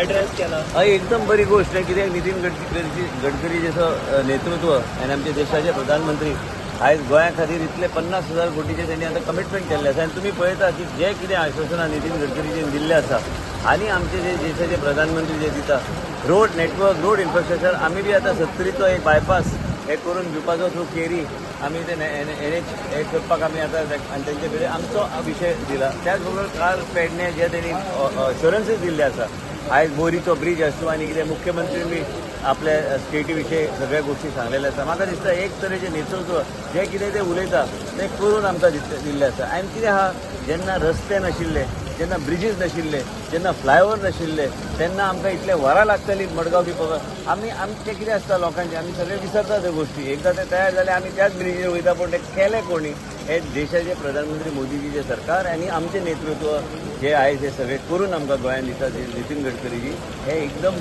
Address केला. हय एकदम बरी गोष्ट आहे. कित्याक नितीन गडकरी जसं नेतृत्व आनी आमचे देशाचे प्रधानमंत्री आयज गोंया खातीर इतले 50,000 कोटीचे त्यांनी आता कमिटमेंट केल्ले आसा. आनी तुमी पळयता की जे कितें आश्वासनां नितीन गडकरीजीन दिल्ले आसा आनी आमचे जे देशाचे प्रधानमंत्री जे दिता रोड नेटवर्क रोड इन्फ्रास्ट्रक्चर आमी बी आतां 70चो एक बायपास हे करून दिवपाचो थ्रू केरी आमी ते NH हे करपाक आमी आतां आनी तेंचे कडेन आमचो विशय दिला. त्याच बरोबर काल पेडणे जे त्यांनी अश्युरन्सीस दिल्ले आसा आयज बोरीचो ब्रीज आसूं आनी कितें मुख्यमंत्र्यांनी बी आपल्या स्टेटी विशयी सगळ्या गोष्टी सांगलेले आसा. म्हाका दिसता एक तरेचें नेतृत्व जे कितें ते उलयता ते करून आमकां दिल्लें आसा. आनी कितें आहा जेन्ना रस्ते नाशिल्ले जेन्ना ब्रिजीस नाशिल्ले जेन्ना फ्लायओव्हर नाशिल्ले तेन्ना आमकां इतले वरां लागतालीं मडगांव डिपोक आमचें कितें आसता लोकांचें आमी सगळे विसरता त्यो गोष्टी. एकदां ते तयार जाले आमी त्याच ब्रिजीर वयता पूण ते केले कोणी हे देशाचे प्रधानमंत्री मोदीजीचे सरकार आनी आमचें नेतृत्व जे आयज हे सगळे करून आमकां गोंयांत दिता नितीन गडकरीजी हे एकदम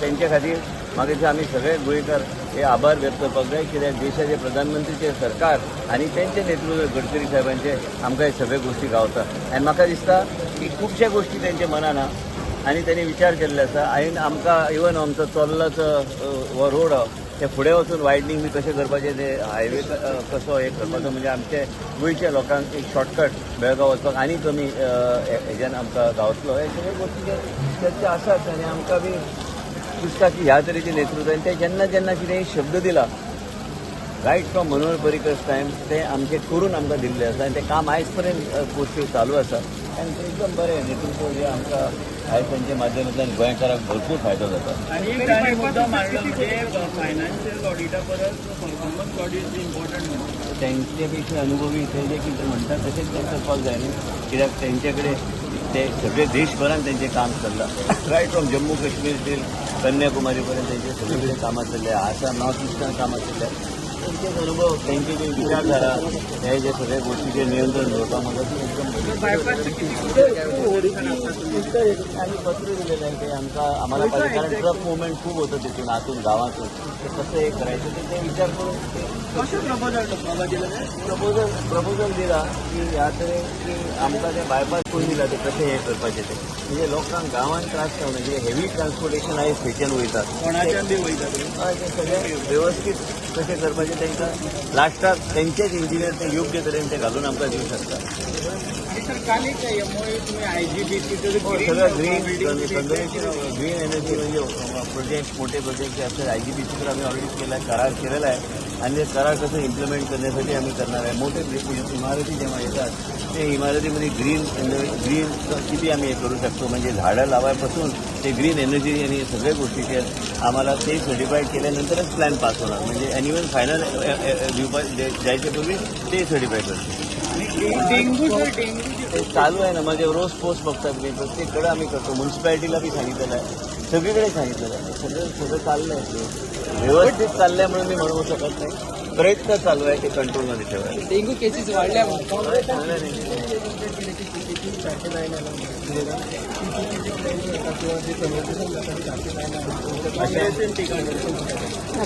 तेंचे खातीर म्हाका दिसता आमी सगळे गोंयकार हे आभार व्यक्त करपाक जाय. कित्याक देशाचे प्रधानमंत्रीचे सरकार आनी तेंचे नेतृत्व गडकरी साहेबांचे आमकां हे सगळे गोष्टी गावता. आनी म्हाका दिसता की खुबशे गोष्टी तेंचे मनान आहा आनी तेणी विचार केल्ले आसा. आनी आमकां इवन आमचो चोरलाचो हो रोड ते फुडें वचून वायडनींग बी कशें करपाचें ते हायवे कसो हे करपाचो म्हणजे आमचे गोंयच्या लोकांक एक शॉर्टकट बेळगांव वचपाक आनी कमी हेज्यान आमकां गावतलो. हे सगळे गोष्टी चर्चा आसात आनी आमकां बी दिसता की ह्या तरेचे नेतृत्व आनी ते जेन्ना जेन्ना कितेंय शब्द दिला right from Manohar Parrikar time ते आमचे करून आमकां दिल्ले आसा आनी ते काम आयज पर्यंत गोश्टी चालू आसा. आनी ते एकदम बरें नेतृत्व जे आमकां आयज तांच्या माध्यमांतल्यान गोंयकारांक भरपूर फायदो जाता. आणि ताणी मुद्दा मांडला म्हणजे फायनान्शियल ऑडिटा परस परफॉर्मन्स ऑडिट इम्पॉर्टंट तेंचे पेक्षा अनुभवी ते जे कितें म्हणटात तशेंच तें करपाक जाय न्ही. कित्याक तेंचे कडेन ते सगळे देशभरान तेंचें काम चल्लां. Right from Jammu Kashmir till Kanyakumari पर्यंत तेंचे सगळे कडेन कामां चल्ल्या. आसाम नॉर्थ इस्टान कामां चल्ल्या. तेंचेच अनुभव तेंचे जे विचारधारा हे जे सगळे गोष्टीचेर नियंत्रण दवरपाक म्हाका आमी पत्र दिलेलें आहे ते आम्हाला पाहिजे कारण ट्रक मुवमेंट खूप होतं तिथून आतून गावातून ते कसं हे करायचं ते विचार करून प्रपोजल दिला की ह्या तरेन की आमकां ते बायपास करून दिला ते कशें हे करपाचें ते म्हणजे लोकांक गांवांत त्रास जावं म्हणजे हेवी ट्रान्सपोर्टेशन आयज थंयच्यान वयतात कोणाच्यान बी वयता ते सगळे व्यवस्थीत कशें करपाचें तांकां लास्टाक तेंचेच इंजिनियर ते योग्य तरेन ते घालून आमकां दिवंक शकता. काल एक तुम्ही IGBC सगळं ग्रीन एनर्जी म्हणजे प्रोजेक्ट मोठे प्रोजेक्ट जे असतात IGBC तर आम्ही ऑलरेडी केला करार केलेला आहे आणि ते करार कसं इम्प्लिमेंट करण्यासाठी आम्ही करणार आहे. मोठे इमारती जेव्हा येतात ते इमारतीमध्ये ग्रीन किती आम्ही हे करू शकतो म्हणजे झाडं लावायपासून ते ग्रीन एनर्जी आणि सगळ्या गोष्टीचे आम्हाला ते सर्टिफाईड केल्यानंतरच प्लॅन पास होणार म्हणजे ॲन्युअल फायनल जायच्या पूर्वी ते सर्टिफाय करतो. डेंग्यू चालू आहे ना म्हणजे रोज पोस्ट बघतात मी प्रत्येककडे आम्ही करतो. म्युन्सिपॅलिटीला बी सांगितलेलं आहे सगळीकडे सांगितलेलं आहे सगळं चाललं आहे व्यवस्थित चाललंय म्हणून मी म्हणू शकत नाही. प्रयत्न चालू आहे ते कंट्रोलमध्ये ठेवायला. डेंग्यू केसेस वाढल्या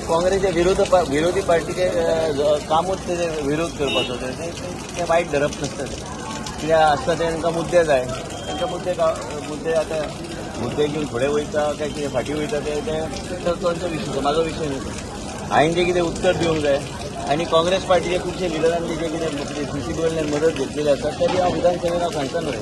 काँग्रेसच्या विरोधी पार्टीचे कामूच ते विरोध करपाचो ते वाईट धरप नसतं कित्याक आसता तांकां मुद्दे जाय तांकां मुद्दे आतां मुद्दे घेवन फुडें वयता काय कितें फाटीं वयता ते तांचो विशय म्हाजो विशय न्हू. हांवें जें कितें उत्तर दिवंक जाय आनी काँग्रेस पार्टीचे खुबशे लिडरांनी जे कितें CCB कडल्यान मदत घेतलेली आसा तरी हांव विधानसभेन सांगता न्हय